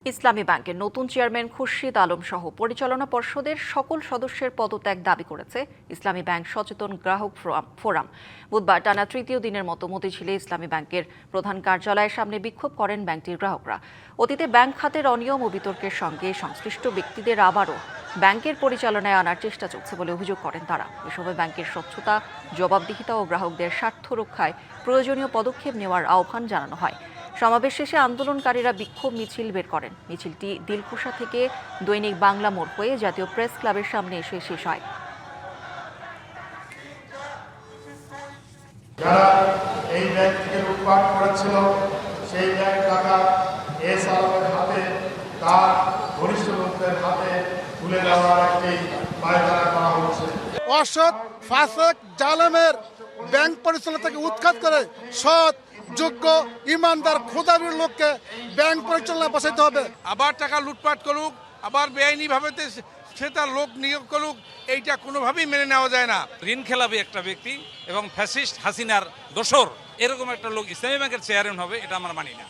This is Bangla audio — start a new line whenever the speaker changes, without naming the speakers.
ইসলামী ব্যাংকের নতুন চেয়ারম্যান খুরশিদ আলম সহ পরিচালনা পর্ষদের সকল সদস্যের পদত্যাগ দাবি করেছে ইসলামী ব্যাংক সচেতন গ্রাহক ফোরাম। বুধবার টানা তৃতীয় দিনের মতো মতিঝিলে ইসলামী ব্যাংকের প্রধান কার্যালয়ের সামনে বিক্ষোভ করেন ব্যাংকটির গ্রাহকরা। অতীতে ব্যাংক খাতের অনিয়ম ও বিতর্কের সঙ্গে সংশ্লিষ্ট ব্যক্তিদের আবারও ব্যাংকের পরিচালনায় আনার চেষ্টা চলছে বলে অভিযোগ করেন তারা। এ সময় ব্যাংকের স্বচ্ছতা, জবাবদিহিতা ও গ্রাহকদের স্বার্থ রক্ষায় প্রয়োজনীয় পদক্ষেপ নেওয়ার আহ্বান জানানো হয়। সমাবেশ শেষে আন্দোলনকারীরা বিক্ষোভ মিছিল বের করেন। মিছিলটি দিলকুশা থেকে দৈনিক বাংলা মোড় হয়ে জাতীয় প্রেস ক্লাবের সামনে এসে শেষ হয়।
যারা এই ব্যাংক থেকে লুটপাট করেছিল সেই ব্যাংক টাকা এস আলমের হাতে, তার ঘনিষ্ঠ লোকদের হাতে তুলে দেওয়ার একটি পায়তারা করা হচ্ছে।
অসৎ, ফাসেক, জালেমের ব্যাংক পরিচালনা থেকে উৎখাত করে সৎ, যোগ্য, ইমানদার, খোদাবীর লোককে ব্যাংক পরিচালনা বসাইতে হবে।
আবার টাকা লুটপাট করুক, আবার বেআইনিভাবে সে তার লোক নিয়োগ করুক, এইটা কোনোভাবেই মেনে নেওয়া যায় না।
ঋণ খেলাপি একটা ব্যক্তি এবং ফ্যাসিস্ট হাসিনার দোসর এরকম একটা লোক ইসলামী ব্যাংকের চেয়ারম্যান হবে, এটা আমরা মানি না।